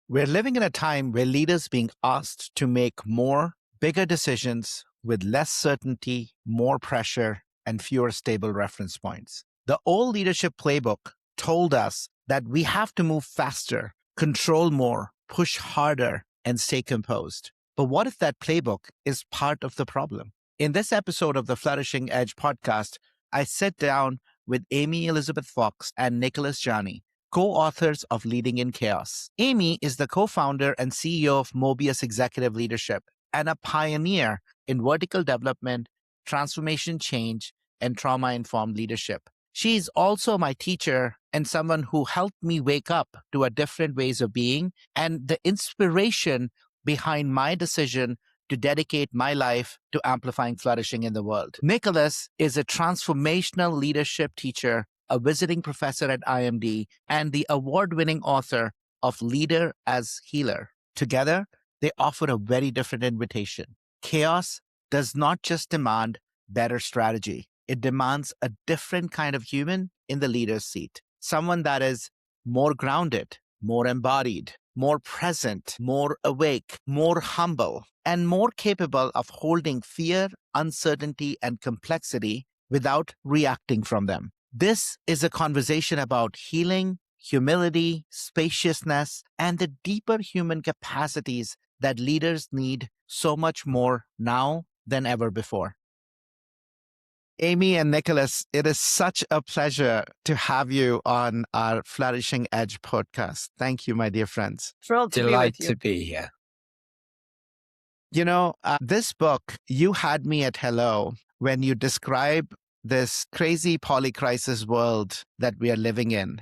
We're living in a time where leaders being asked to make more, bigger decisions with less certainty, more pressure, and fewer stable reference points. The old leadership playbook told us that we have to move faster, control more, push harder, and stay composed. But what if that playbook is part of the problem? In this episode of the Flourishing Edge podcast, I sit down with Amy Elizabeth Fox and Nicholas Janni, co-authors of Leading in Chaos. Amy is the co-founder and CEO of Mobius Executive Leadership and a pioneer in vertical development, transformation change, and trauma-informed leadership. She is also my teacher and someone who helped me wake up to a different ways of being and the inspiration behind my decision to dedicate my life to amplifying flourishing in the world. Nicholas is a transformational leadership teacher, a visiting professor at IMD, and the award-winning author of Leader as Healer. Together, they offer a very different invitation. Chaos does not just demand better strategy. It demands a different kind of human in the leader's seat. Someone that is more grounded, more embodied, more present, more awake, more humble, and more capable of holding fear, uncertainty, and complexity without reacting from them. This is a conversation about healing, humility, spaciousness, and the deeper human capacities that leaders need so much more now than ever before. Amy and Nicholas, it is such a pleasure to have you on our Flourishing Edge podcast. Thank you, my dear friends. Thrilled to Delight be with you. to be here. You know, this book, you had me at hello when you describe this crazy polycrisis world that we are living in.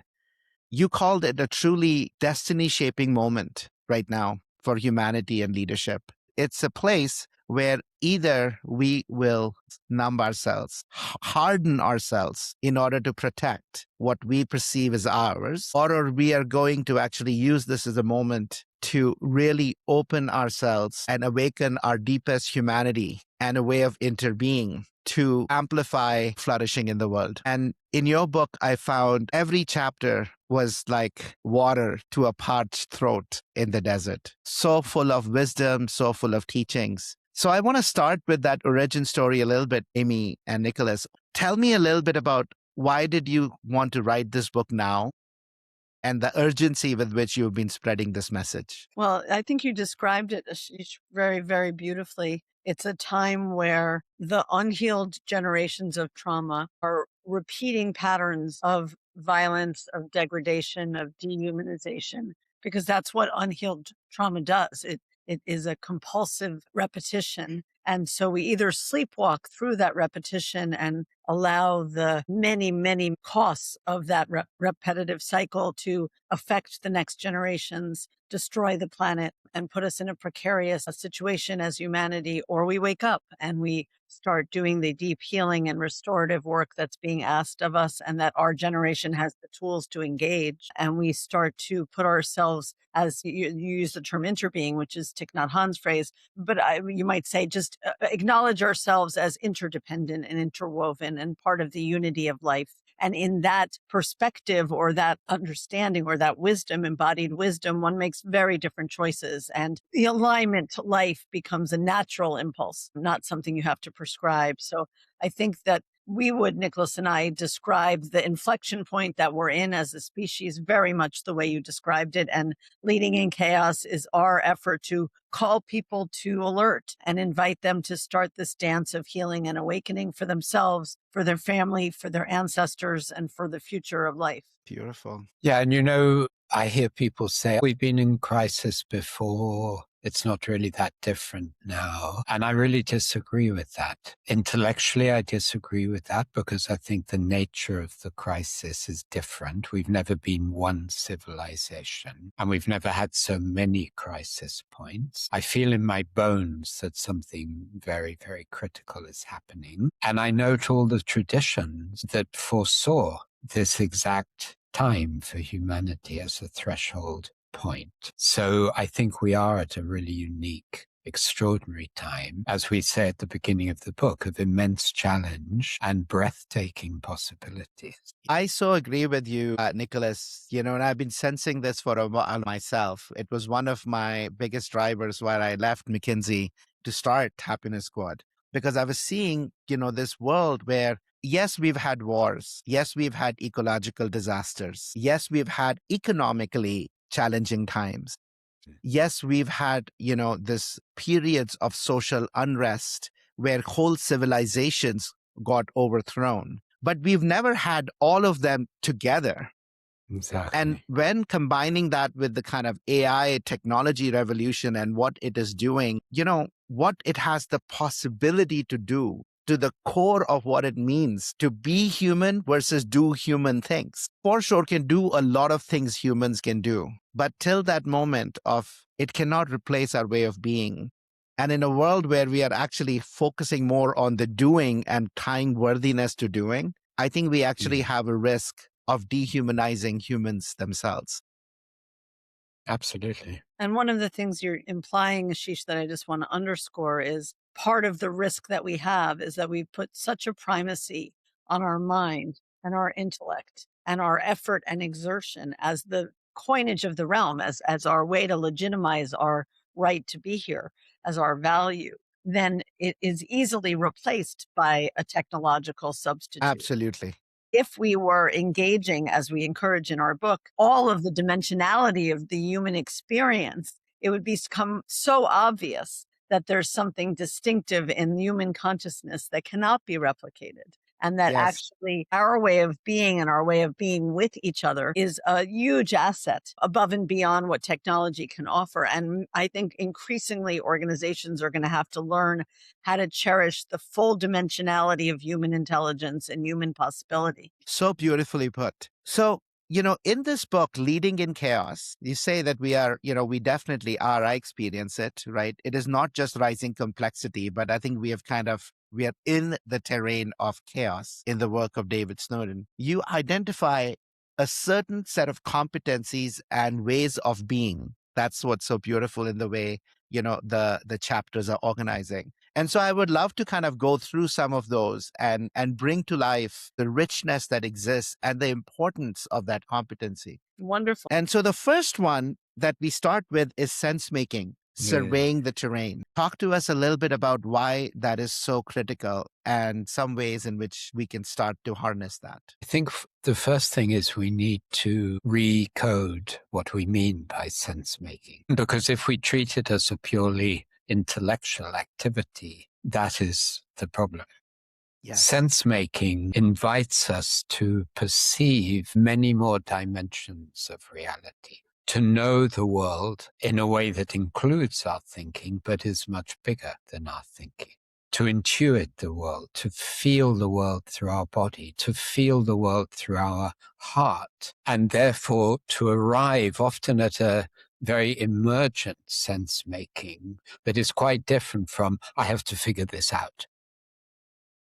You called it a truly destiny-shaping moment right now for humanity and leadership. It's a place where either we will numb ourselves, harden ourselves in order to protect what we perceive as ours, or we are going to actually use this as a moment to really open ourselves and awaken our deepest humanity and a way of interbeing to amplify flourishing in the world. And in your book, I found every chapter was like water to a parched throat in the desert. So full of wisdom, so full of teachings. So I want to start with that origin story a little bit, Amy and Nicholas. Tell me a little bit about why did you want to write this book now and the urgency with which you've been spreading this message? Well, I think you described it, Ashish, very, very beautifully. It's a time where the unhealed generations of trauma are repeating patterns of violence, of degradation, of dehumanization, because that's what unhealed trauma does. It is a compulsive repetition. And so we either sleepwalk through that repetition and allow the many, many costs of that repetitive cycle to affect the next generations, destroy the planet, and put us in a precarious situation as humanity, or we wake up and we start doing the deep healing and restorative work that's being asked of us and that our generation has the tools to engage. And we start to put ourselves, as you use the term interbeing, which is Thich Nhat Hanh's phrase, but you might say just acknowledge ourselves as interdependent and interwoven and part of the unity of life. And in that perspective or that understanding or that wisdom, embodied wisdom, one makes very different choices. And the alignment to life becomes a natural impulse, not something you have to prescribe. So I think that we would, Nicholas and I, describe the inflection point that we're in as a species very much the way you described it. And Leading in Chaos is our effort to call people to alert and invite them to start this dance of healing and awakening for themselves, for their family, for their ancestors, and for the future of life. Beautiful. Yeah, and you know, I hear people say, we've been in crisis before. It's not really that different now. And I really disagree with that. Intellectually, I disagree with that because I think the nature of the crisis is different. We've never been one civilization and we've never had so many crisis points. I feel in my bones that something very, very critical is happening. And I note all the traditions that foresaw this exact time for humanity as a threshold point. So I think we are at a really unique, extraordinary time, as we say at the beginning of the book, of immense challenge and breathtaking possibilities. I so agree with you, Nicholas. And I've been sensing this for a while myself. It was one of my biggest drivers why I left McKinsey to start Happiness Squad, because I was seeing, this world where, yes, we've had wars. Yes, we've had ecological disasters. Yes, we've had economically challenging times. Yes, we've had, this periods of social unrest where whole civilizations got overthrown. But we've never had all of them together. Exactly. And when combining that with the kind of AI technology revolution and what it is doing, what it has the possibility to do to the core of what it means to be human versus do human things. For sure can do a lot of things humans can do, but till that moment of it cannot replace our way of being. And in a world where we are actually focusing more on the doing and tying worthiness to doing, I think we actually have a risk of dehumanizing humans themselves. Absolutely. And one of the things you're implying, Ashish, that I just want to underscore is part of the risk that we have is that we put such a primacy on our mind and our intellect and our effort and exertion as the coinage of the realm, as our way to legitimize our right to be here, as our value. Then it is easily replaced by a technological substitute. Absolutely. If we were engaging, as we encourage in our book, all of the dimensionality of the human experience, it would become so obvious that there's something distinctive in human consciousness that cannot be replicated. And that Yes. actually our way of being and our way of being with each other is a huge asset above and beyond what technology can offer. And I think increasingly organizations are going to have to learn how to cherish the full dimensionality of human intelligence and human possibility. So beautifully put. So, in this book, Leading in Chaos, you say that we definitely are, I experience it, right? It is not just rising complexity, but I think we are in the terrain of chaos in the work of David Snowden. You identify a certain set of competencies and ways of being. That's what's so beautiful in the way, the chapters are organizing. And so I would love to kind of go through some of those and bring to life the richness that exists and the importance of that competency. Wonderful. And so the first one that we start with is sense making, surveying the terrain. Talk to us a little bit about why that is so critical and some ways in which we can start to harness that. I think the first thing is we need to recode what we mean by sense making. Because if we treat it as a purely intellectual activity, that is the problem. Yes. Sense making invites us to perceive many more dimensions of reality, to know the world in a way that includes our thinking, but is much bigger than our thinking. To intuit the world, to feel the world through our body, to feel the world through our heart, and therefore to arrive often at a very emergent sense making that is quite different from, I have to figure this out.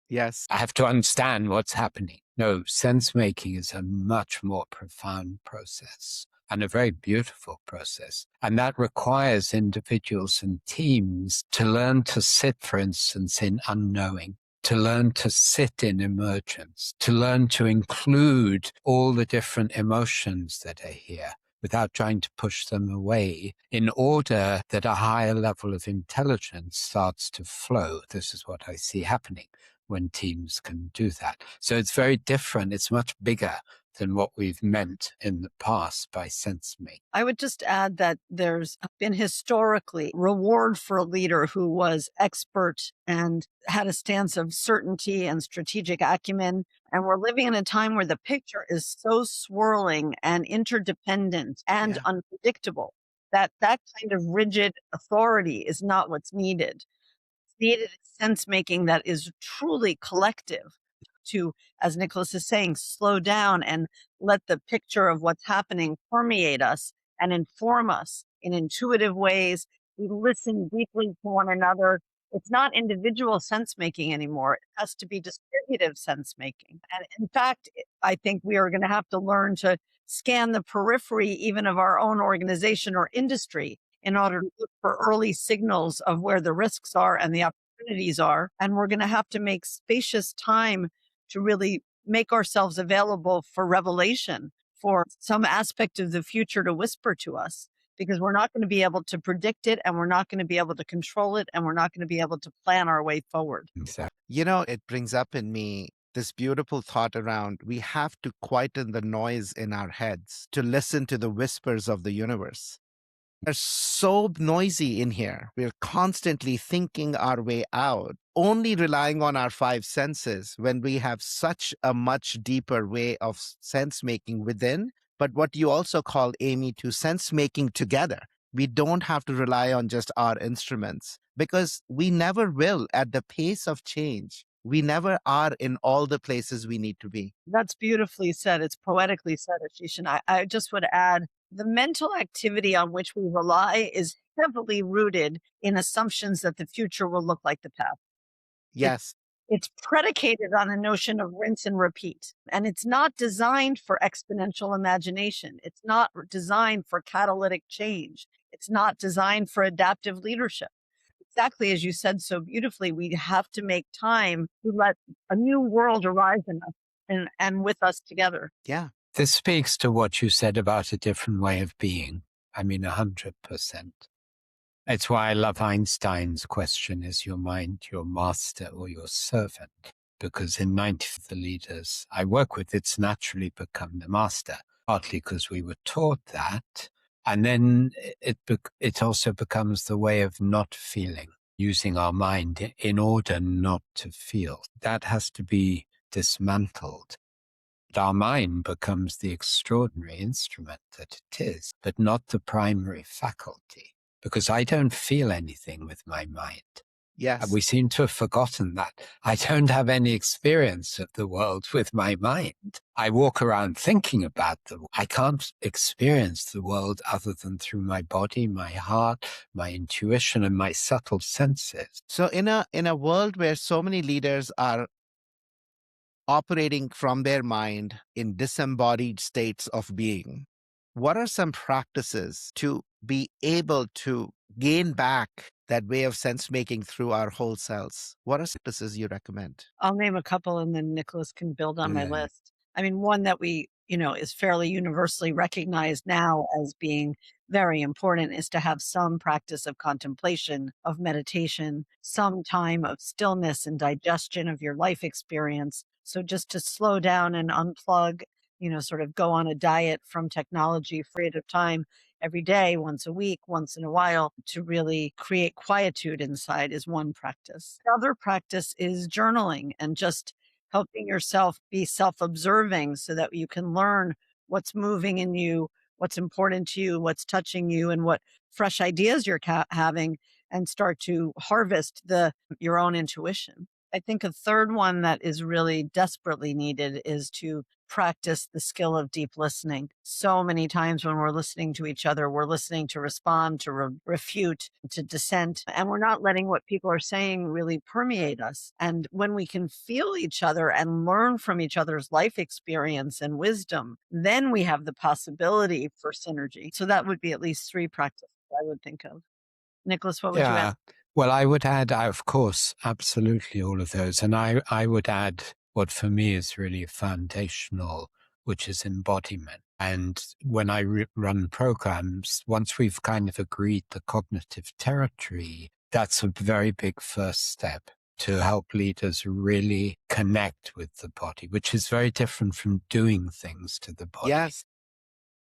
Yes. I have to understand what's happening. No, sense making is a much more profound process and a very beautiful process. And that requires individuals and teams to learn to sit, for instance, in unknowing, to learn to sit in emergence, to learn to include all the different emotions that are here without trying to push them away, in order that a higher level of intelligence starts to flow. This is what I see happening when teams can do that. So it's very different. It's much bigger than what we've meant in the past by sense making. I would just add that there's been historically reward for a leader who was expert and had a stance of certainty and strategic acumen. And we're living in a time where the picture is so swirling and interdependent and unpredictable that kind of rigid authority is not what's needed. Needed sense making that is truly collective to, as Nicholas is saying, slow down and let the picture of what's happening permeate us and inform us in intuitive ways. We listen deeply to one another. It's not individual sense making anymore. It has to be distributive sense making. And in fact, I think we are going to have to learn to scan the periphery even of our own organization or industry in order to look for early signals of where the risks are and the opportunities are. And we're going to have to make spacious time to really make ourselves available for revelation, for some aspect of the future to whisper to us, because we're not going to be able to predict it, and we're not going to be able to control it, and we're not going to be able to plan our way forward. Exactly. It brings up in me this beautiful thought around we have to quieten the noise in our heads to listen to the whispers of the universe. We're so noisy in here. We're constantly thinking our way out, only relying on our five senses when we have such a much deeper way of sense making within. But what you also call, Amy, to sense making together. We don't have to rely on just our instruments because we never will at the pace of change. We never are in all the places we need to be. That's beautifully said. It's poetically said, Ashish. And I just would add the mental activity on which we rely is heavily rooted in assumptions that the future will look like the past. Yes. It's predicated on a notion of rinse and repeat. And it's not designed for exponential imagination. It's not designed for catalytic change. It's not designed for adaptive leadership. Exactly as you said so beautifully, we have to make time to let a new world arise in us and with us together. Yeah. This speaks to what you said about a different way of being. I mean, 100%. It's why I love Einstein's question, is your mind your master or your servant? Because in 90 of the leaders I work with, it's naturally become the master, partly because we were taught that. And then it also becomes the way of not feeling, using our mind in order not to feel. That has to be dismantled. Our mind becomes the extraordinary instrument that it is, but not the primary faculty. Because I don't feel anything with my mind. Yes. We seem to have forgotten that. I don't have any experience of the world with my mind. I walk around thinking about the world. I can't experience the world other than through my body, my heart, my intuition, and my subtle senses. So in a world where so many leaders are operating from their mind in disembodied states of being, what are some practices to be able to gain back that way of sense making through our whole selves? What are practices you recommend? I'll name a couple and then Nicholas can build on my list. I mean, one that is fairly universally recognized now as being very important is to have some practice of contemplation, of meditation, some time of stillness and digestion of your life experience. So just to slow down and unplug, sort of go on a diet from technology for a period of time every day, once a week, once in a while, to really create quietude inside is one practice. The other practice is journaling and just helping yourself be self-observing so that you can learn what's moving in you, what's important to you, what's touching you, and what fresh ideas you're having, and start to harvest your own intuition. I think a third one that is really desperately needed is to practice the skill of deep listening. So many times when we're listening to each other, we're listening to respond, to refute, to dissent, and we're not letting what people are saying really permeate us. And when we can feel each other and learn from each other's life experience and wisdom, then we have the possibility for synergy. So that would be at least three practices I would think of. Nicholas, what would you add? Well, I would add, of course, absolutely all of those. And I would add what for me is really foundational, which is embodiment. And when I run programs, once we've kind of agreed the cognitive territory, that's a very big first step to help leaders really connect with the body, which is very different from doing things to the body. Yes.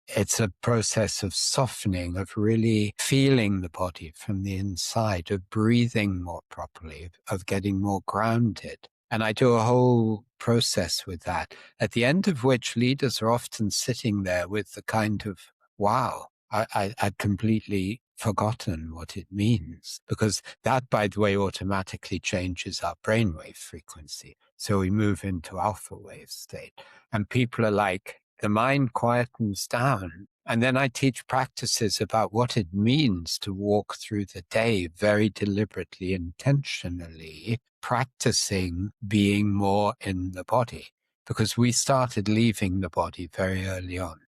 It's a process of softening, of really feeling the body from the inside, of breathing more properly, of getting more grounded. And I do a whole process with that, at the end of which leaders are often sitting there with the kind of, wow, I'd completely forgotten what it means. Because that, by the way, automatically changes our brainwave frequency. So we move into alpha wave state. And people are like, the mind quietens down. And then I teach practices about what it means to walk through the day very deliberately, intentionally, practicing being more in the body. Because we started leaving the body very early on.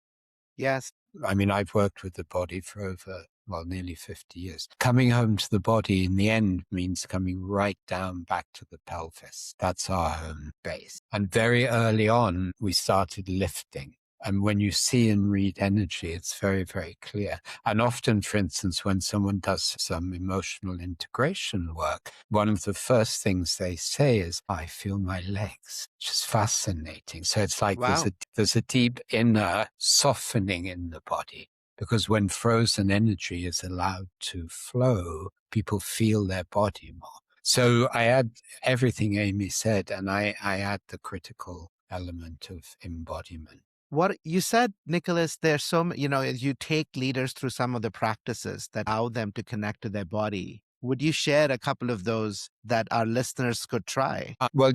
Yes. I mean, I've worked with the body for over, well, nearly 50 years. Coming home to the body in the end means coming right down back to the pelvis. That's our home base. And very early on, we started lifting. And when you see and read energy, it's very, very clear. And often, for instance, when someone does some emotional integration work, one of the first things they say is, I feel my legs, which is fascinating. So it's like Wow. there's a deep inner softening in the body. Because when frozen energy is allowed to flow, people feel their body more. So I add everything Amy said, and I add the critical element of embodiment. What you said, Nicholas, there's as you take leaders through some of the practices that allow them to connect to their body. Would you share a couple of those that our listeners could try? Well,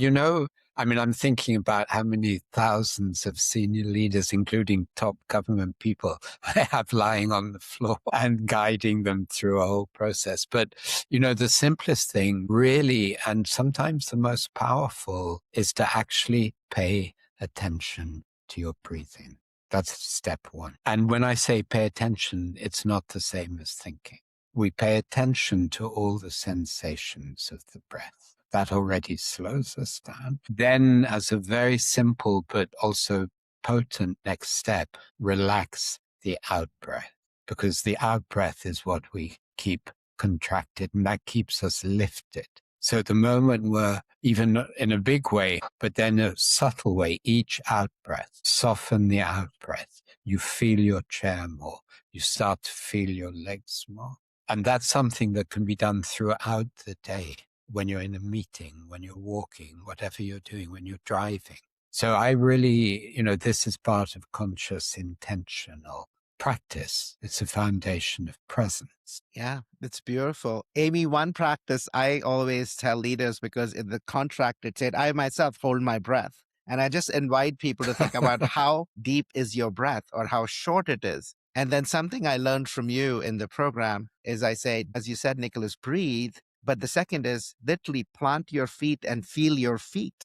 I mean, I'm thinking about how many thousands of senior leaders, including top government people, I have lying on the floor and guiding them through a whole process. But, the simplest thing really, and sometimes the most powerful, is to actually pay attention to your breathing. That's step one. And when I say pay attention, it's not the same as thinking. We pay attention to all the sensations of the breath. That already slows us down. Then, as a very simple but also potent next step, relax the out breath, because the out breath is what we keep contracted, and that keeps us lifted. So the moment we're, even in a big way, but then a subtle way, each out breath, soften the out breath. You feel your chair more. You start to feel your legs more. And that's something that can be done throughout the day, when you're in a meeting, when you're walking, whatever you're doing, when you're driving. So I really, this is part of conscious, intentional practice. It's a foundation of presence. Yeah, it's beautiful. Amy, one practice I always tell leaders, because in the contract it said, I myself hold my breath. And I just invite people to think about how deep is your breath or how short it is. And then something I learned from you in the program is I say, as you said, Nicholas, breathe. But the second is literally plant your feet and feel your feet.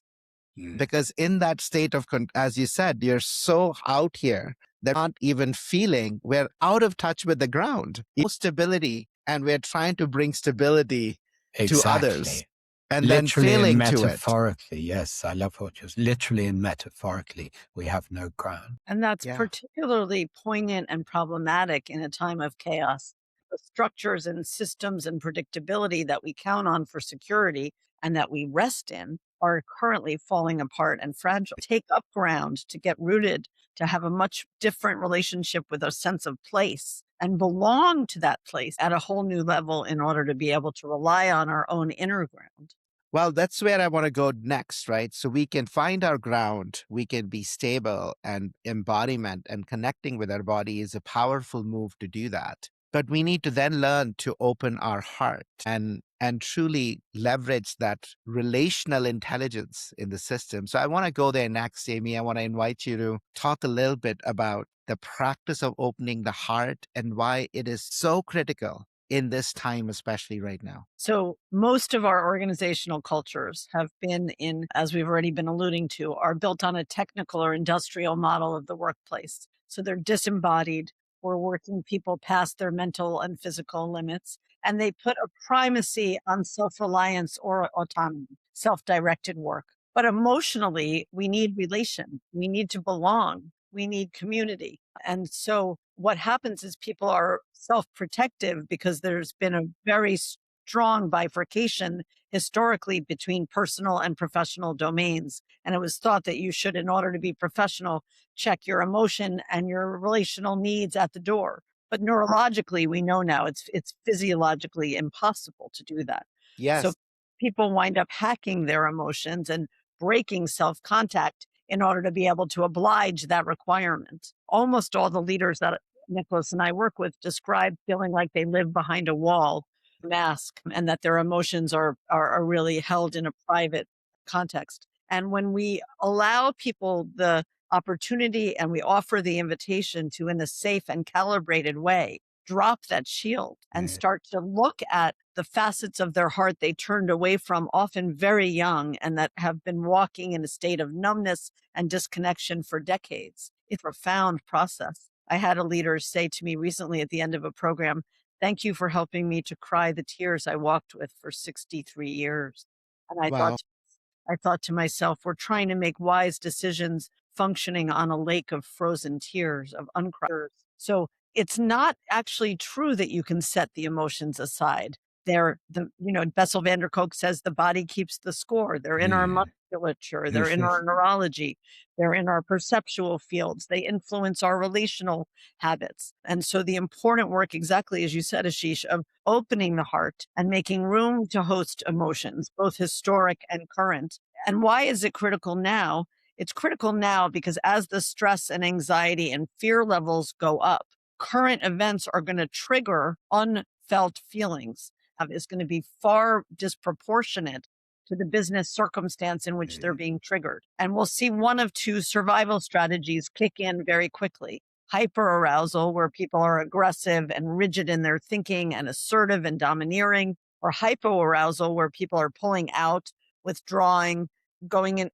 Because in that state of, as you said, you're so out here that we're not even feeling, we're out of touch with the ground. No stability, and we're trying to bring stability to others. And Literally then failing and to it. metaphorically, yes, I love what you're literally and metaphorically, we have no ground. And that's Yeah. particularly poignant and problematic in a time of chaos. The structures and systems and predictability that we count on for security and that we rest in are currently falling apart and fragile. Take up ground to get rooted, to have a much different relationship with a sense of place and belong to that place at a whole new level in order to be able to rely on our own inner ground. Well, that's where I want to go next, right? So we can find our ground, we can be stable, and embodiment and connecting with our body is a powerful move to do that. But we need to then learn to open our heart and truly leverage that relational intelligence in the system. So I want to go there next, Amy. I want to invite you to talk a little bit about the practice of opening the heart and why it is so critical in this time, especially right now. So most of our organizational cultures have been as we've already been alluding to, are built on a technical or industrial model of the workplace. So they're disembodied. We're working people past their mental and physical limits, and they put a primacy on self-reliance or autonomy, self-directed work. But emotionally, we need relation. We need to belong. We need community. And so what happens is people are self-protective because there's been a very strong bifurcation historically between personal and professional domains. And it was thought that you should, in order to be professional, check your emotion and your relational needs at the door. But neurologically, we know now it's physiologically impossible to do that. Yes. So people wind up hacking their emotions and breaking self-contact in order to be able to oblige that requirement. Almost all the leaders that Nicholas and I work with describe feeling like they live behind a wall mask and that their emotions are really held in a private context. And when we allow people the opportunity and we offer the invitation to, in a safe and calibrated way, drop that shield and start to look at the facets of their heart they turned away from, often very young, and that have been walking in a state of numbness and disconnection for decades. It's a profound process. I had a leader say to me recently at the end of a program, "Thank you for helping me to cry the tears I walked with for 63 years." And Wow. I thought to myself, we're trying to make wise decisions functioning on a lake of frozen tears, of uncried. So it's not actually true that you can set the emotions aside. Bessel van der Kolk says the body keeps the score. They're in our Mm. musculature, they're in our neurology, they're in our perceptual fields, they influence our relational habits. And so the important work, exactly as you said, Ashish, of opening the heart and making room to host emotions, both historic and current. And why is it critical now? It's critical now because as the stress and anxiety and fear levels go up, current events are going to trigger unfelt feelings. It's going to be far disproportionate to the business circumstance in which they're being triggered. And we'll see one of two survival strategies kick in very quickly. Hyperarousal, where people are aggressive and rigid in their thinking and assertive and domineering, or hypoarousal, where people are pulling out, withdrawing,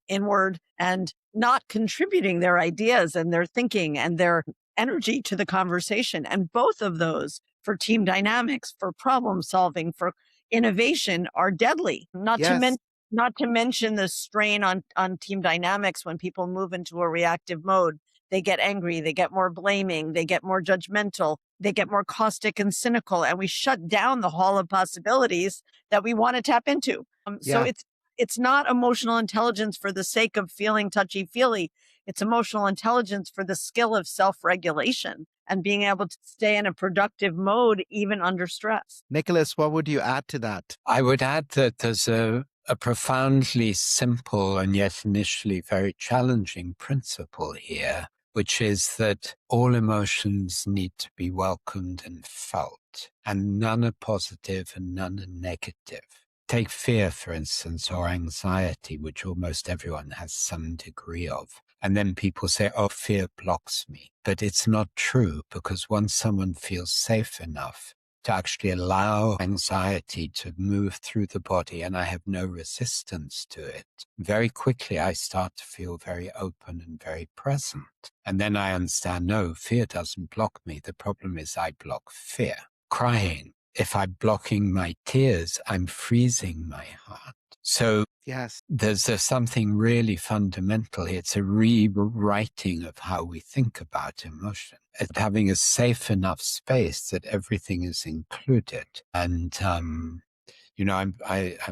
inward, and not contributing their ideas and their thinking and their energy to the conversation. And both of those, for team dynamics, for problem solving, for innovation, are deadly. Yes. Not to mention the strain on team dynamics when people move into a reactive mode. They get angry, they get more blaming, they get more judgmental, they get more caustic and cynical, and we shut down the hall of possibilities that we want to tap into. So Yeah. it's not emotional intelligence for the sake of feeling touchy feely. It's emotional intelligence for the skill of self-regulation and being able to stay in a productive mode even under stress. Nicholas, what would you add to that? I would add that there's a profoundly simple and yet initially very challenging principle here, which is that all emotions need to be welcomed and felt, and none are positive and none are negative. Take fear, for instance, or anxiety, which almost everyone has some degree of. And then people say, oh, fear blocks me. But it's not true, because once someone feels safe enough to actually allow anxiety to move through the body, and I have no resistance to it, very quickly I start to feel very open and very present. And then I understand, no, fear doesn't block me. The problem is I block fear. Crying, if I'm blocking my tears, I'm freezing my heart. So Yes. there's something really fundamental here. It's a rewriting of how we think about emotion. It's having a safe enough space that everything is included. And, I'm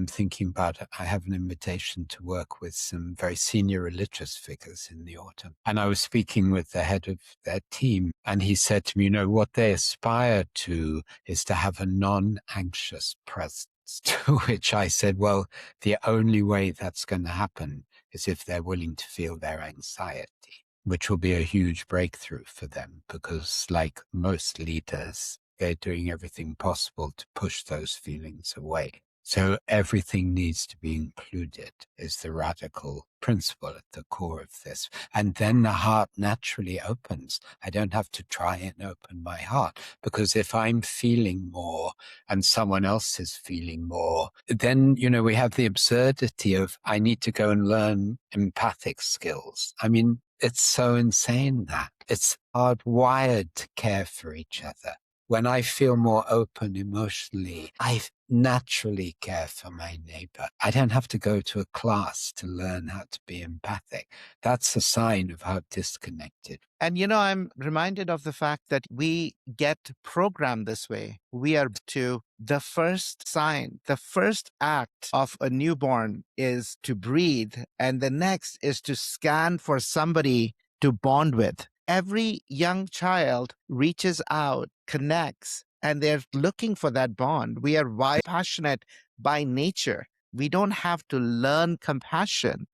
thinking about, I have an invitation to work with some very senior religious figures in the autumn. And I was speaking with the head of their team, and he said to me, what they aspire to is to have a non-anxious presence. To which I said, well, the only way that's going to happen is if they're willing to feel their anxiety, which will be a huge breakthrough for them, because like most leaders, they're doing everything possible to push those feelings away. So everything needs to be included is the radical principle at the core of this. And then the heart naturally opens. I don't have to try and open my heart, because if I'm feeling more and someone else is feeling more, then, we have the absurdity of, I need to go and learn empathic skills. I mean, it's so insane that it's hardwired to care for each other. When I feel more open emotionally, I naturally care for my neighbor. I don't have to go to a class to learn how to be empathic. That's a sign of how disconnected. And I'm reminded of the fact that we get programmed this way. We are to the first sign, the first act of a newborn is to breathe, and the next is to scan for somebody to bond with. Every young child reaches out, connects, and they're looking for that bond. We are passionate by nature. We don't have to learn compassion.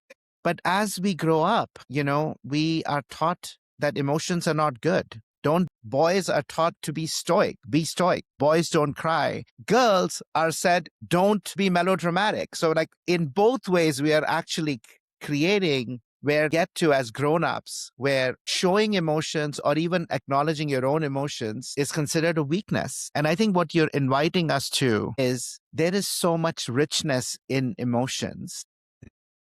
But as we grow up, we are taught that emotions are not good. Boys are taught to be stoic. Be stoic. Boys don't cry. Girls are said, don't be melodramatic. So like in both ways, we are actually creating where get to as grown-ups, where showing emotions or even acknowledging your own emotions is considered a weakness. And I think what you're inviting us to is there is so much richness in emotions.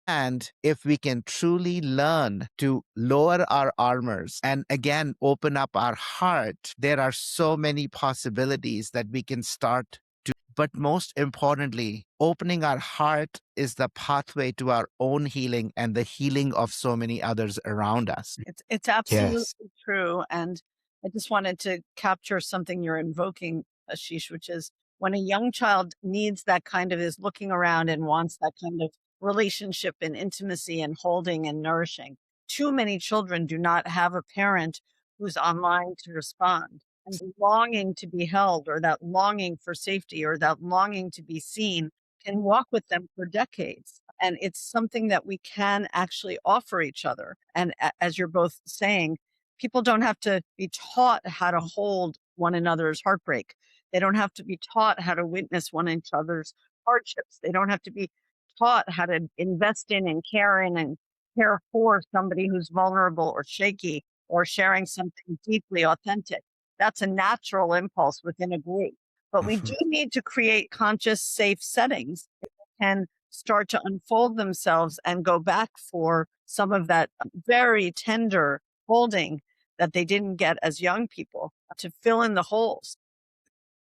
And if we can truly learn to lower our armors and again open up our heart, there are so many possibilities that we can start to. But most importantly, opening our heart is the pathway to our own healing and the healing of so many others around us. It's absolutely Yes. true. And I just wanted to capture something you're invoking, Ashish, which is when a young child needs that kind of is looking around and wants that kind of relationship and intimacy and holding and nourishing. Too many children do not have a parent who's online to respond. And the longing to be held, or that longing for safety, or that longing to be seen can walk with them for decades. And it's something that we can actually offer each other. And as you're both saying, people don't have to be taught how to hold one another's heartbreak. They don't have to be taught how to witness one another's hardships. They don't have to be taught how to invest in and care in and care for somebody who's vulnerable or shaky or sharing something deeply authentic. That's a natural impulse within a group. But we do need to create conscious, safe settings that can start to unfold themselves and go back for some of that very tender holding that they didn't get as young people, to fill in the holes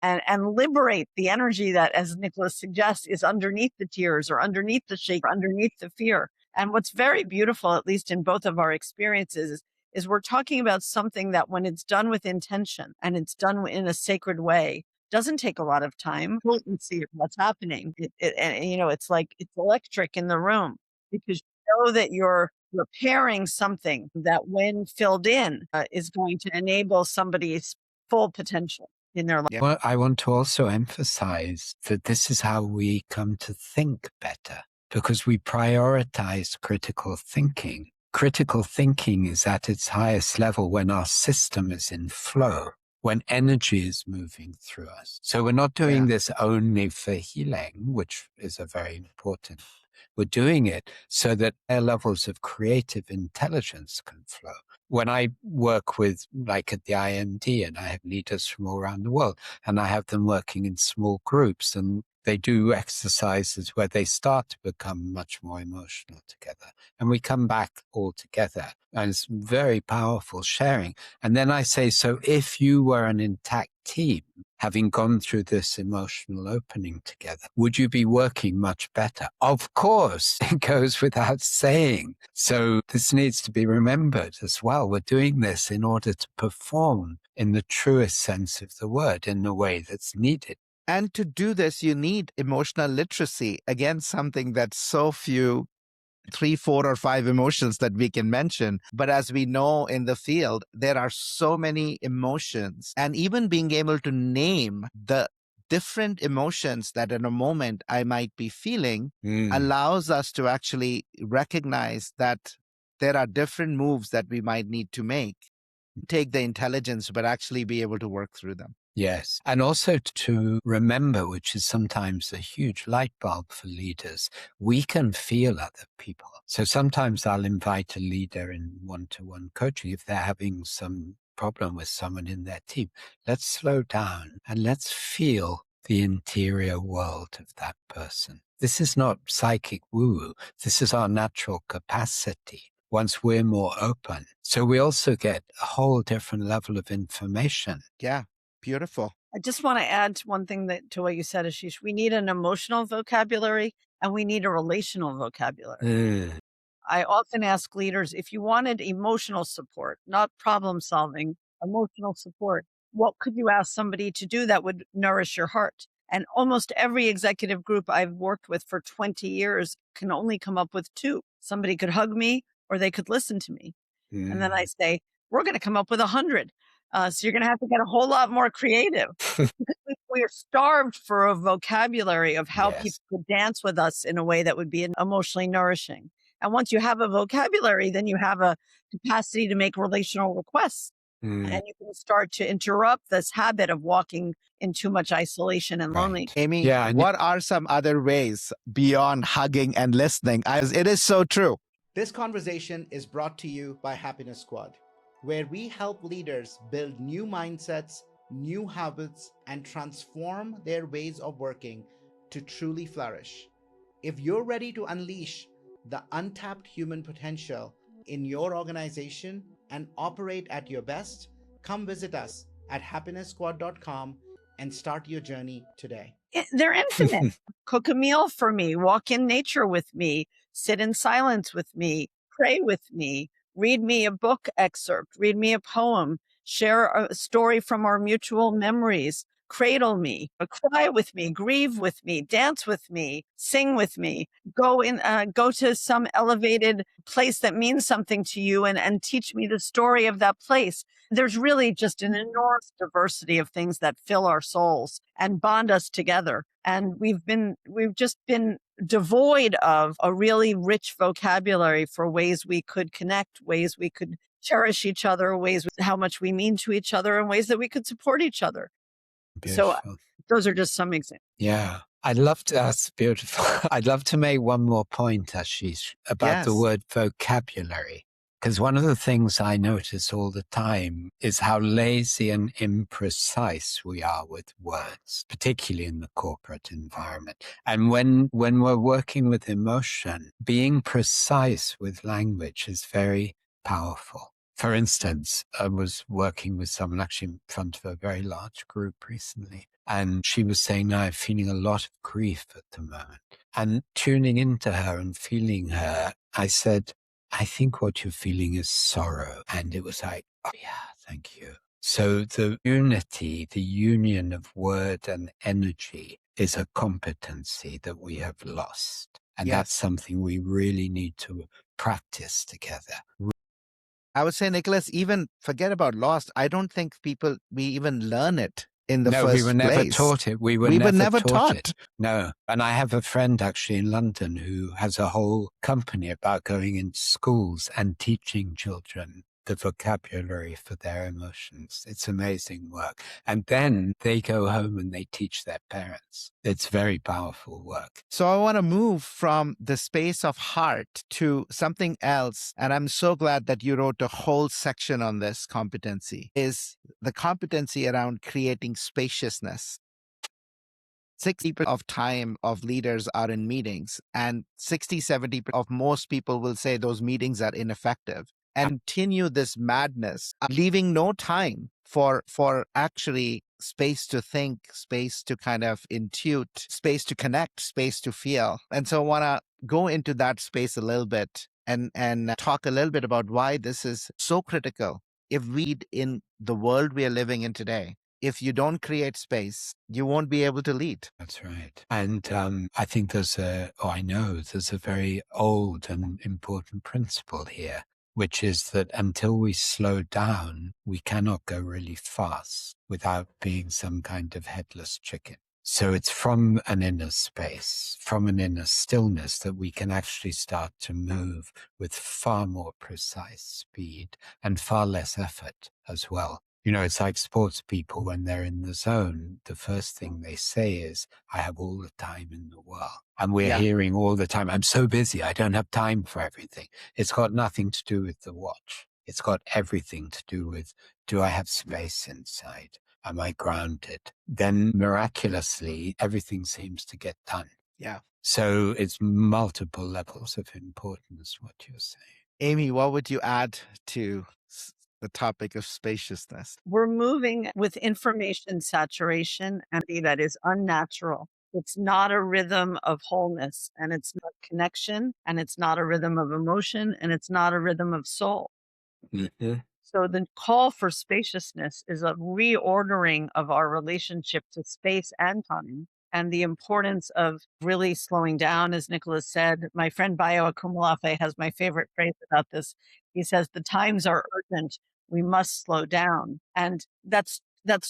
and liberate the energy that, as Nicholas suggests, is underneath the tears or underneath the shake, or underneath the fear. And what's very beautiful, at least in both of our experiences, is we're talking about something that when it's done with intention and it's done in a sacred way, doesn't take a lot of time. Potency of what's happening. And, it's like it's electric in the room because you know that you're repairing something that, when filled in, is going to enable somebody's full potential in their life. Yeah. Well, I want to also emphasize that this is how we come to think better, because we prioritize critical thinking. Critical thinking is at its highest level when our system is in flow, when energy is moving through us. So we're not doing this only for healing, which is a very important. We're doing it so that higher levels of creative intelligence can flow. When I work with, like at the IMD, and I have leaders from all around the world, and I have them working in small groups, and they do exercises where they start to become much more emotional together. And we come back all together. And it's very powerful sharing. And then I say, so if you were an intact team, having gone through this emotional opening together, would you be working much better? Of course, it goes without saying. So this needs to be remembered as well. We're doing this in order to perform in the truest sense of the word, in the way that's needed. And to do this, you need emotional literacy. Again, something that so few, 3, 4, or 5 emotions that we can mention. But as we know in the field, there are so many emotions. And even being able to name the different emotions that in a moment I might be feeling allows us to actually recognize that there are different moves that we might need to make. Take the intelligence, but actually be able to work through them. Yes. And also to remember, which is sometimes a huge light bulb for leaders, we can feel other people. So sometimes I'll invite a leader in one-to-one coaching if they're having some problem with someone in their team. Let's slow down and let's feel the interior world of that person. This is not psychic woo-woo. This is our natural capacity once we're more open. So we also get a whole different level of information. Yeah. Beautiful. I just want to add one thing to what you said, Ashish. We need an emotional vocabulary and we need a relational vocabulary. I often ask leaders, if you wanted emotional support, not problem solving, emotional support, what could you ask somebody to do that would nourish your heart? And almost every executive group I've worked with for 20 years can only come up with 2. Somebody could hug me or they could listen to me. And then I say, we're going to come up with 100. So you're going to have to get a whole lot more creative. We're starved for a vocabulary of how people could dance with us in a way that would be emotionally nourishing. And once you have a vocabulary, then you have a capacity to make relational requests. And you can start to interrupt this habit of walking in too much isolation and loneliness. Amy, what are some other ways beyond hugging and listening? It is so true. This conversation is brought to you by Happiness Squad, where we help leaders build new mindsets, new habits, and transform their ways of working to truly flourish. If you're ready to unleash the untapped human potential in your organization and operate at your best, come visit us at happinessquad.com and start your journey today. They're infinite. Cook a meal for me, walk in nature with me, sit in silence with me, pray with me, read me a book excerpt, read me a poem, share a story from our mutual memories, cradle me, cry with me, grieve with me, dance with me, sing with me, go to some elevated place that means something to you and teach me the story of that place. There's really just an enormous diversity of things that fill our souls and bond us together. And we've just been devoid of a really rich vocabulary for ways we could connect, ways we could cherish each other, ways how much we mean to each other, and ways that we could support each other. So Beautiful. those are just some examples. Yeah. That's beautiful. I'd love to make one more point, Ashish, about the Yes. word vocabulary. Because one of the things I notice all the time is how lazy and imprecise we are with words, particularly in the corporate environment. And when we're working with emotion, being precise with language is very powerful. For instance, I was working with someone actually in front of a very large group recently, and she was saying, "No, I'm feeling a lot of grief at the moment." And tuning into her and feeling her, I said, "I think what you're feeling is sorrow." And it was like, "Oh yeah, thank you." So the unity, the union of word and energy is a competency that we have lost. And Yes. that's something we really need to practice together. I would say, Nicholas, even forget about lost. I don't think we even learn it in the No, first we were never place. taught it. We were never taught it. No. And I have a friend actually in London who has a whole company about going into schools and teaching children the vocabulary for their emotions. It's amazing work. And then they go home and they teach their parents. It's very powerful work. So I want to move from the space of heart to something else. And I'm so glad that you wrote a whole section on this competency, is the competency around creating spaciousness. 60% of time of leaders are in meetings, and 60-70% of most people will say those meetings are ineffective, and continue this madness, leaving no time for actually space to think, space to kind of intuit, space to connect, space to feel. And so I want to go into that space a little bit and talk a little bit about why this is so critical. If we, in the world we are living in today, if you don't create space, you won't be able to lead. That's right. And I think I know there's a very old and important principle here, which is that until we slow down, we cannot go really fast without being some kind of headless chicken. So it's from an inner space, from an inner stillness, that we can actually start to move with far more precise speed and far less effort as well. You know, it's like sports people when they're in the zone, the first thing they say is, "I have all the time in the world." And we're hearing all the time, "I'm so busy, I don't have time for everything." It's got nothing to do with the watch. It's got everything to do with, do I have space inside? Am I grounded? Then miraculously, everything seems to get done. Yeah. So it's multiple levels of importance, what you're saying. Amy, what would you add to the topic of spaciousness? We're moving with information saturation and that is unnatural. It's not a rhythm of wholeness, and it's not connection, and it's not a rhythm of emotion, and it's not a rhythm of soul. Mm-hmm. So the call for spaciousness is a reordering of our relationship to space and time, and the importance of really slowing down, as Nicholas said. My friend Bayo Akumulafe has my favorite phrase about this. He says, "The times are urgent. We must slow down." And that's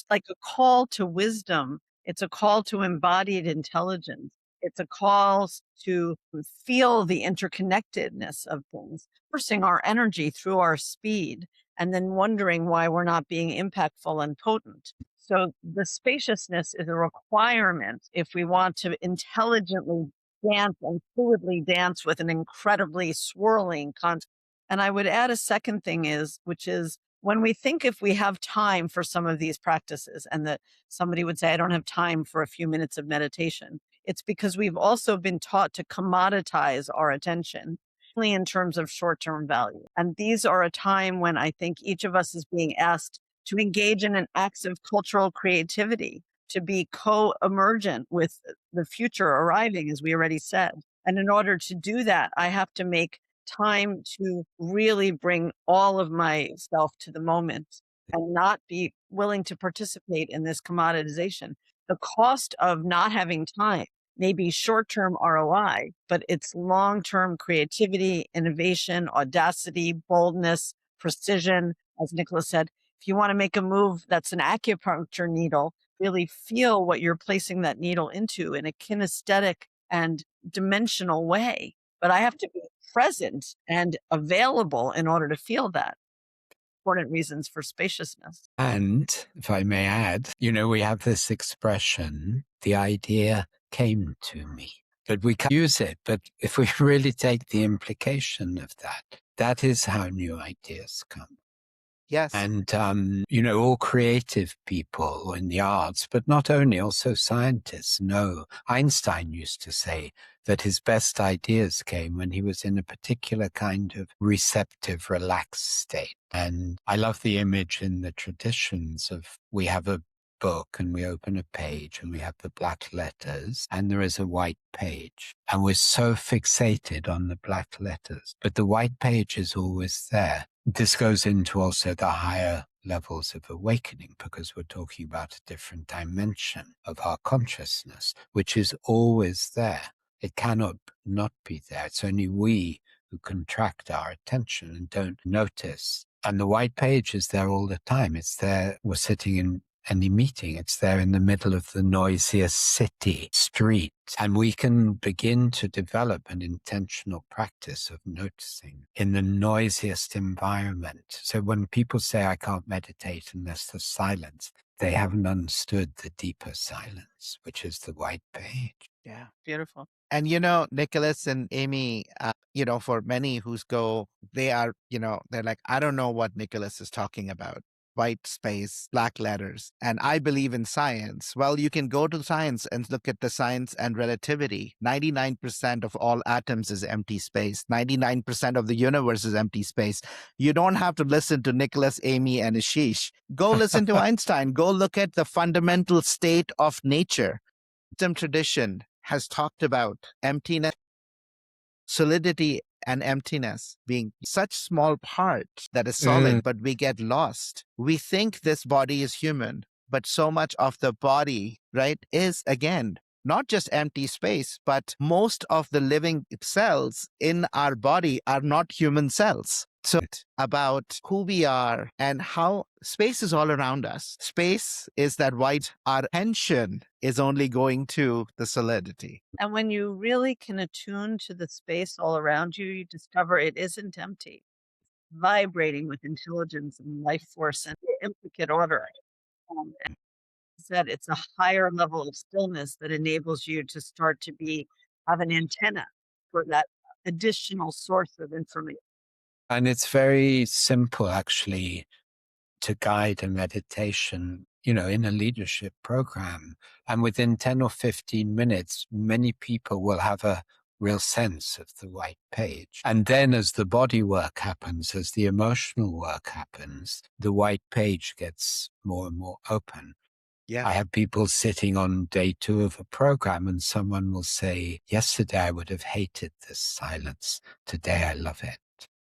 like a call to wisdom. It's a call to embodied intelligence. It's a call to feel the interconnectedness of things, forcing our energy through our speed, and then wondering why we're not being impactful and potent. So the spaciousness is a requirement if we want to intelligently dance and fluidly dance with an incredibly swirling content. And I would add a second thing which is when we think, if we have time for some of these practices, and that somebody would say, "I don't have time for a few minutes of meditation." It's because we've also been taught to commoditize our attention, only in terms of short-term value. And these are a time when I think each of us is being asked to engage in an active cultural creativity, to be co-emergent with the future arriving, as we already said. And in order to do that, I have to make time to really bring all of myself to the moment and not be willing to participate in this commoditization. The cost of not having time may be short-term ROI, but it's long-term creativity, innovation, audacity, boldness, precision. As Nicholas said, if you want to make a move that's an acupuncture needle, really feel what you're placing that needle into in a kinesthetic and dimensional way. But I have to be present and available in order to feel that. Important reasons for spaciousness. And if I may add, we have this expression, the idea came to me. But we can't use it. But if we really take the implication of that, that is how new ideas come. Yes. And, all creative people in the arts, but not only, also scientists know. Einstein used to say that his best ideas came when he was in a particular kind of receptive, relaxed state. And I love the image in the traditions of we have a book and we open a page and we have the black letters and there is a white page. And we're so fixated on the black letters, but the white page is always there. This goes into also the higher levels of awakening because we're talking about a different dimension of our consciousness, which is always there. It cannot not be there. It's only we who contract our attention and don't notice. And the white page is there all the time. It's there. We're sitting in any meeting. It's there in the middle of the noisiest city street. And we can begin to develop an intentional practice of noticing in the noisiest environment. So when people say, I can't meditate unless there's silence, they haven't understood the deeper silence, which is the white page. Yeah, beautiful. And, Nicholas and Amy, for many they're like, I don't know what Nicholas is talking about. White space, black letters. And I believe in science. Well, you can go to science and look at the science and relativity. 99% of all atoms is empty space. 99% of the universe is empty space. You don't have to listen to Nicholas, Amy, and Ashish. Go listen to Einstein. Go look at the fundamental state of nature. Wisdom tradition has talked about emptiness, solidity, and emptiness being such small parts that is solid, but we get lost. We think this body is human, but so much of the body, right, is again not just empty space, but most of the living cells in our body are not human cells. So about who we are and how space is all around us. Space is that white, our attention is only going to the solidity. And when you really can attune to the space all around you, you discover it isn't empty, vibrating with intelligence and life force and intricate order. And said it's a higher level of stillness that enables you to start to have an antenna for that additional source of information. And it's very simple, actually, to guide a meditation, in a leadership program. And within 10 or 15 minutes, many people will have a real sense of the white page. And then as the body work happens, as the emotional work happens, the white page gets more and more open. Yeah. I have people sitting on day 2 of a program and someone will say, yesterday I would have hated this silence. Today I love it.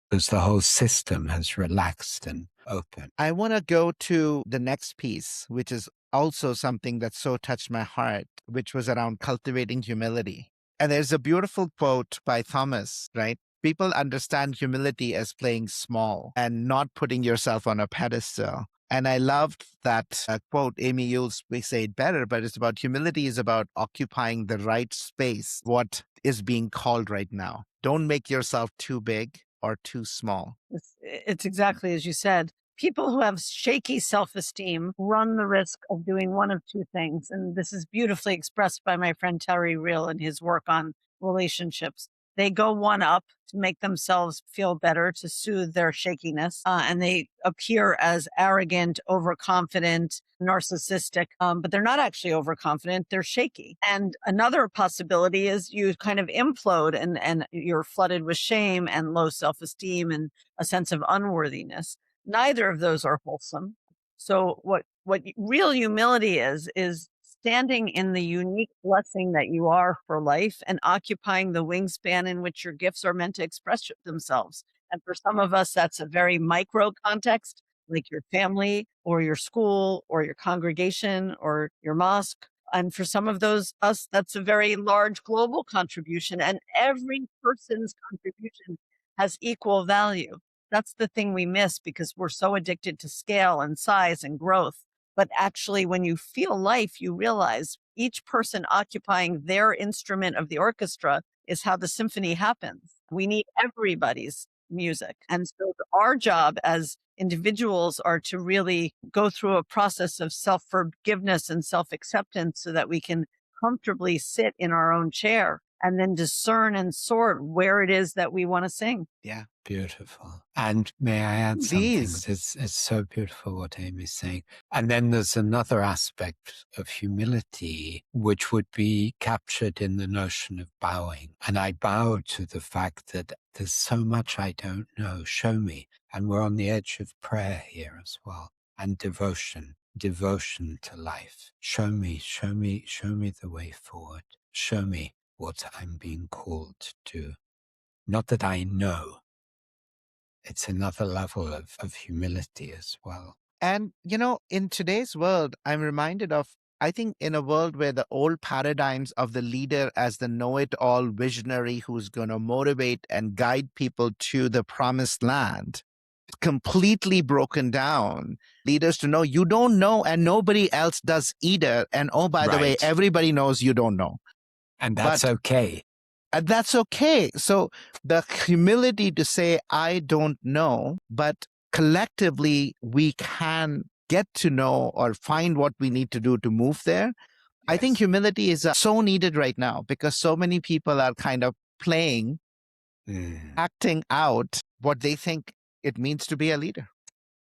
Because the whole system has relaxed and opened. I want to go to the next piece, which is also something that so touched my heart, which was around cultivating humility. And there's a beautiful quote by Thomas, right? People understand humility as playing small and not putting yourself on a pedestal. And I loved that quote. Amy, you'll say it better, but it's about humility is about occupying the right space, what is being called right now. Don't make yourself too big or too small. It's exactly as you said. People who have shaky self-esteem run the risk of doing one of two things. And this is beautifully expressed by my friend Terry Real in his work on relationships. They go one up to make themselves feel better, to soothe their shakiness. And they appear as arrogant, overconfident, narcissistic, but they're not actually overconfident. They're shaky. And another possibility is you kind of implode and you're flooded with shame and low self-esteem and a sense of unworthiness. Neither of those are wholesome. So what real humility is standing in the unique blessing that you are for life and occupying the wingspan in which your gifts are meant to express themselves. And for some of us, that's a very micro context, like your family or your school or your congregation or your mosque. And for some of us, that's a very large global contribution. And every person's contribution has equal value. That's the thing we miss because we're so addicted to scale and size and growth. But actually, when you feel life, you realize each person occupying their instrument of the orchestra is how the symphony happens. We need everybody's music. And so our job as individuals are to really go through a process of self-forgiveness and self-acceptance so that we can comfortably sit in our own chair and then discern and sort where it is that we want to sing. Yeah. Beautiful. And may I add something? Please. It's so beautiful what Amy's saying. And then there's another aspect of humility, which would be captured in the notion of bowing. And I bow to the fact that there's so much I don't know. Show me. And we're on the edge of prayer here as well. And devotion to life. Show me the way forward. Show me what I'm being called to do. Not that I know. It's another level of humility as well. And, in today's world, I'm reminded of, I think in a world where the old paradigms of the leader as the know-it-all visionary who's going to motivate and guide people to the promised land, completely broken down. Leaders to know you don't know and nobody else does either. And oh, by the way, Right. everybody knows you don't know. And that's okay. And that's okay. So the humility to say, I don't know, but collectively we can get to know or find what we need to do to move there. I think Yes. humility is so needed right now because so many people are kind of playing, acting out what they think it means to be a leader.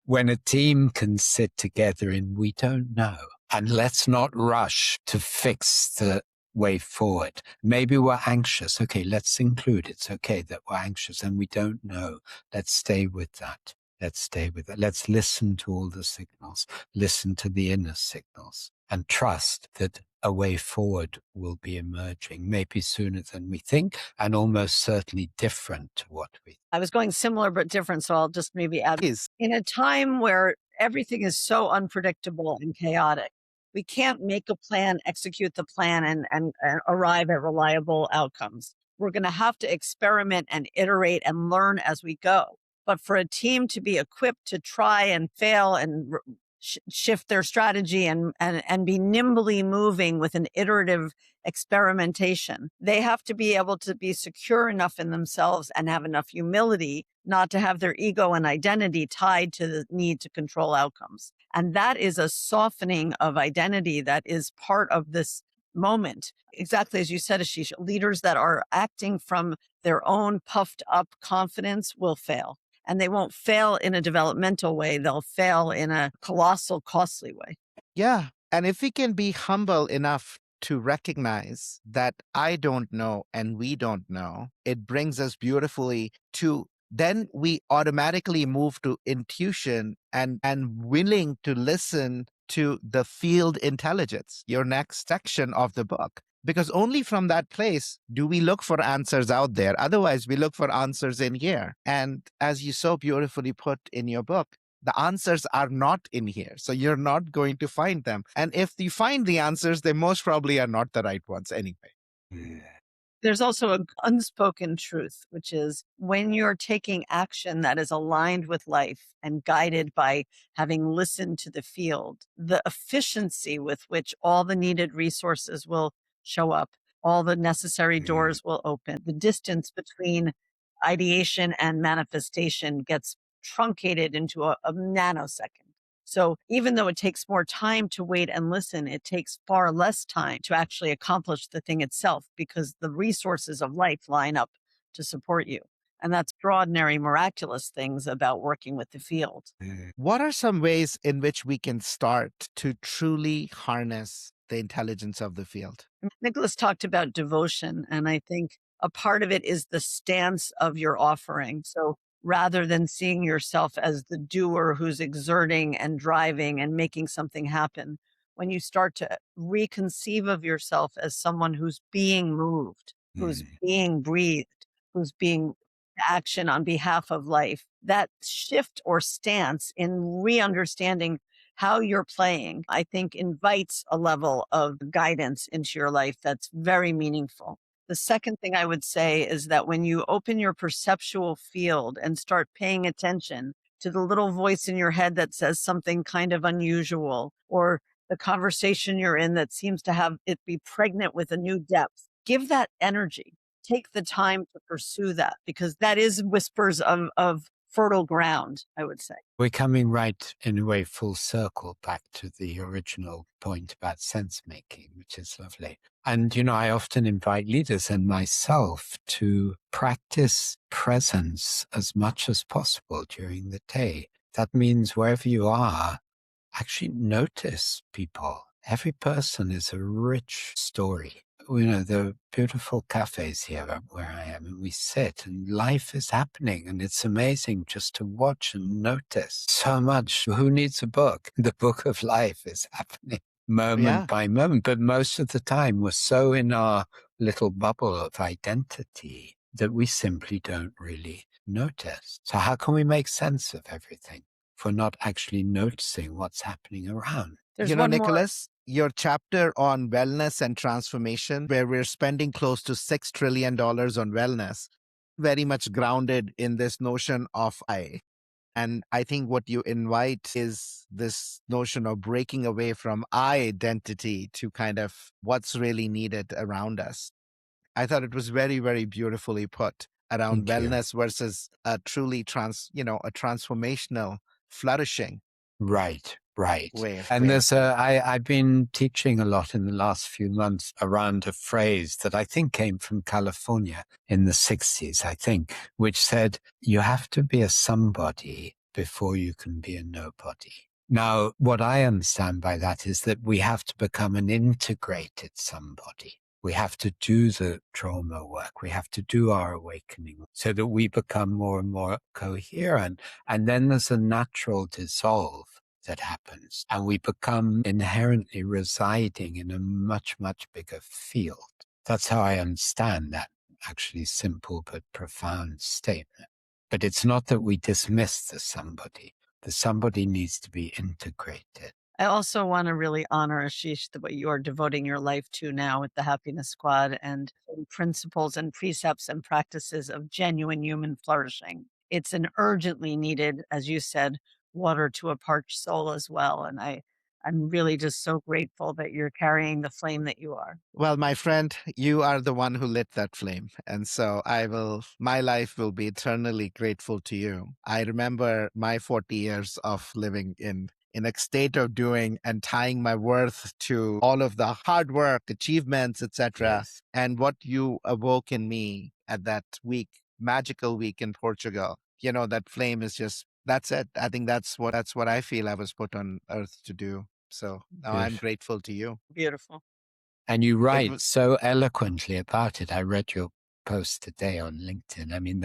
When a team can sit together in we don't know, and let's not rush to fix the way forward. Maybe we're anxious. Okay, let's include it's okay that we're anxious and we don't know. Let's stay with that. Let's listen to all the signals, listen to the inner signals, and trust that a way forward will be emerging, maybe sooner than we think, and almost certainly different to what we think. I was going similar but different, so I'll just maybe add. Please. In a time where everything is so unpredictable and chaotic, we can't make a plan, execute the plan, and arrive at reliable outcomes. We're going to have to experiment and iterate and learn as we go. But for a team to be equipped to try and fail and shift their strategy and be nimbly moving with an iterative experimentation, they have to be able to be secure enough in themselves and have enough humility not to have their ego and identity tied to the need to control outcomes. And that is a softening of identity that is part of this moment. Exactly as you said, Ashish, leaders that are acting from their own puffed up confidence will fail. And they won't fail in a developmental way. They'll fail in a colossal, costly way. Yeah. And if we can be humble enough to recognize that I don't know and we don't know, it brings us beautifully to then we automatically move to intuition and willing to listen to the field intelligence, your next section of the book. Because only from that place do we look for answers out there. Otherwise, we look for answers in here. And as you so beautifully put in your book, the answers are not in here. So you're not going to find them. And if you find the answers, they most probably are not the right ones anyway. There's also an unspoken truth, which is when you're taking action that is aligned with life and guided by having listened to the field, the efficiency with which all the needed resources will show up, all the necessary doors will open, the distance between ideation and manifestation gets truncated into a nanosecond. So even though it takes more time to wait and listen, it takes far less time to actually accomplish the thing itself because the resources of life line up to support you. And that's extraordinary, miraculous things about working with the field. What are some ways in which we can start to truly harness the intelligence of the field? Nicholas talked about devotion, and I think a part of it is the stance of your offering. So rather than seeing yourself as the doer who's exerting and driving and making something happen, when you start to reconceive of yourself as someone who's being moved, who's being breathed, who's being action on behalf of life, that shift or stance in re-understanding how you're playing, I think invites a level of guidance into your life that's very meaningful. The second thing I would say is that when you open your perceptual field and start paying attention to the little voice in your head that says something kind of unusual, or the conversation you're in that seems to have it be pregnant with a new depth, give that energy. Take the time to pursue that, because that is whispers of fertile ground, I would say. We're coming right in a way full circle back to the original point about sense making, which is lovely. And, I often invite leaders and myself to practice presence as much as possible during the day. That means wherever you are, actually notice people. Every person is a rich story. There are beautiful cafes here where I am, and we sit, and life is happening, and it's amazing just to watch and notice so much. Who needs a book? The book of life is happening moment by moment, but most of the time we're so in our little bubble of identity that we simply don't really notice. So how can we make sense of everything if we're not actually noticing what's happening around? There's one more. Nicholas, your chapter on wellness and transformation, where we're spending close to $6 trillion on wellness, very much grounded in this notion of I. And I think what you invite is this notion of breaking away from I identity to kind of what's really needed around us. I thought it was very, very beautifully put around Thank you. wellness versus a truly a transformational, flourishing Right. way of And I've been teaching a lot in the last few months around a phrase that I think came from California in the 60s, I think, which said, you have to be a somebody before you can be a nobody. Now, what I understand by that is that we have to become an integrated somebody. We have to do the trauma work. We have to do our awakening so that we become more and more coherent. And then there's a natural dissolve that happens, and we become inherently residing in a much, much bigger field. That's how I understand that actually simple but profound statement. But it's not that we dismiss the somebody. The somebody needs to be integrated. I also want to really honor, Ashish, what you are devoting your life to now with the Happiness Squad and principles and precepts and practices of genuine human flourishing. It's an urgently needed, as you said, water to a parched soul as well. And I'm really just so grateful that you're carrying the flame that you are. Well, my friend, you are the one who lit that flame. And so my life will be eternally grateful to you. I remember my 40 years of living in a state of doing and tying my worth to all of the hard work, achievements, etc. Yes. And what you awoke in me at that magical week in Portugal, that flame is just, that's it. I think that's what I feel I was put on earth to do. So now I'm Beautiful. grateful to you. Beautiful. And you It write was, so eloquently about it. I read your post today on LinkedIn. I mean,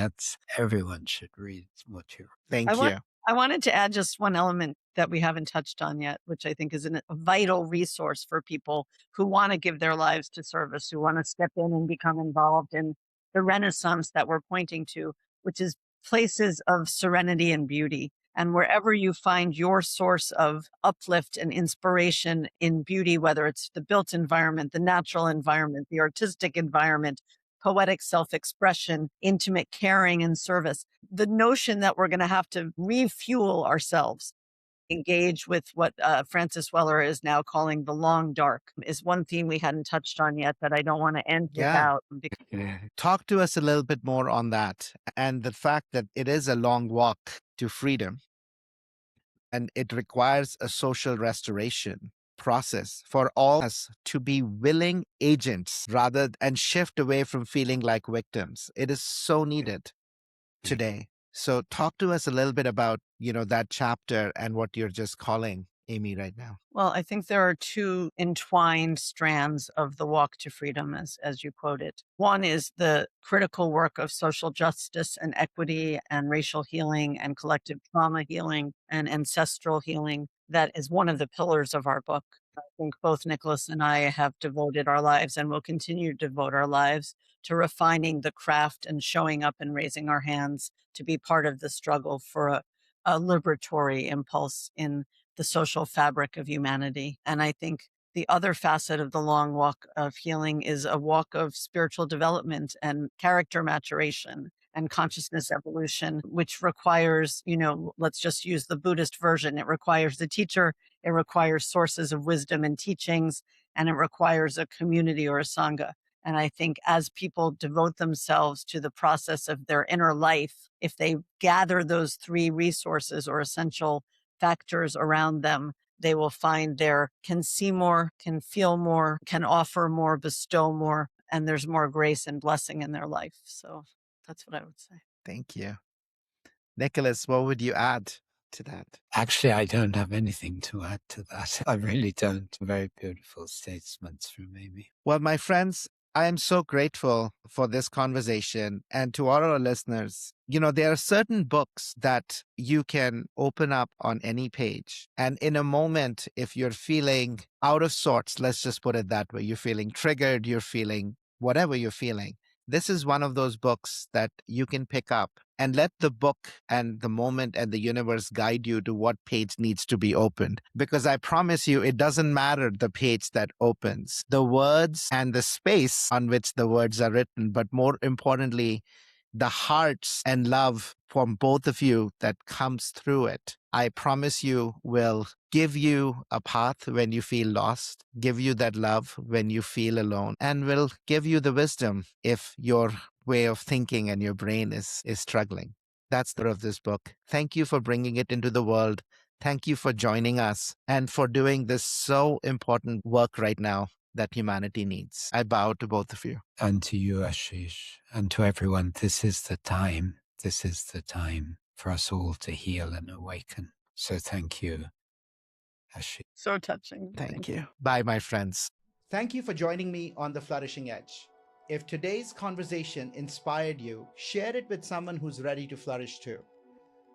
everyone should read what you wrote. thank you. I wanted to add just one element that we haven't touched on yet, which I think is a vital resource for people who want to give their lives to service, who want to step in and become involved in the renaissance that we're pointing to, which is places of serenity and beauty. And wherever you find your source of uplift and inspiration in beauty, whether it's the built environment, the natural environment, the artistic environment, poetic self-expression, intimate caring and service, the notion that we're going to have to refuel ourselves, engage with what Francis Weller is now calling the long dark, is one theme we hadn't touched on yet that I don't want to end without. Talk to us a little bit more on that and the fact that it is a long walk to freedom and it requires a social restoration. process for all us to be willing agents rather and shift away from feeling like victims. It is so needed today. So talk to us a little bit about, that chapter and what you're just calling, Amy, right now. Well, I think there are two entwined strands of the walk to freedom, as you quoted. One is the critical work of social justice and equity and racial healing and collective trauma healing and ancestral healing. That is one of the pillars of our book. I think both Nicholas and I have devoted our lives and will continue to devote our lives to refining the craft and showing up and raising our hands to be part of the struggle for a liberatory impulse in the social fabric of humanity. And I think the other facet of the long walk of healing is a walk of spiritual development and character maturation and consciousness evolution, which requires, let's just use the Buddhist version. It requires the teacher, it requires sources of wisdom and teachings, and it requires a community or a sangha. And I think as people devote themselves to the process of their inner life, if they gather those three resources or essential factors around them, they will find can see more, can feel more, can offer more, bestow more, and there's more grace and blessing in their life. So that's what I would say. Thank you. Nicholas, what would you add to that? Actually, I don't have anything to add to that. I really don't. Very beautiful statements from Amy. Well, my friends, I am so grateful for this conversation. And to all our listeners, there are certain books that you can open up on any page. And in a moment, if you're feeling out of sorts, let's just put it that way, you're feeling triggered, you're feeling whatever you're feeling, this is one of those books that you can pick up and let the book and the moment and the universe guide you to what page needs to be opened. Because I promise you, it doesn't matter the page that opens, the words and the space on which the words are written, but more importantly, the hearts and love from both of you that comes through it, I promise you will give you a path when you feel lost, give you that love when you feel alone, and will give you the wisdom if your way of thinking and your brain is struggling. That's the of this book. Thank you for bringing it into the world. Thank you for joining us and for doing this so important work right now that humanity needs. I bow to both of you. And to you, Ashish, and to everyone, this is the time. This is the time for us all to heal and awaken. So thank you, Ashish. So touching. Thank you. Bye, my friends. Thank you for joining me on The Flourishing Edge. If today's conversation inspired you, share it with someone who's ready to flourish too.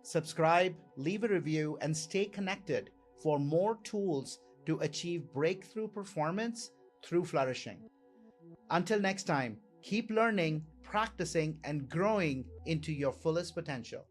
Subscribe, leave a review, and stay connected for more tools to achieve breakthrough performance through flourishing. Until next time, keep learning, practicing, and growing into your fullest potential.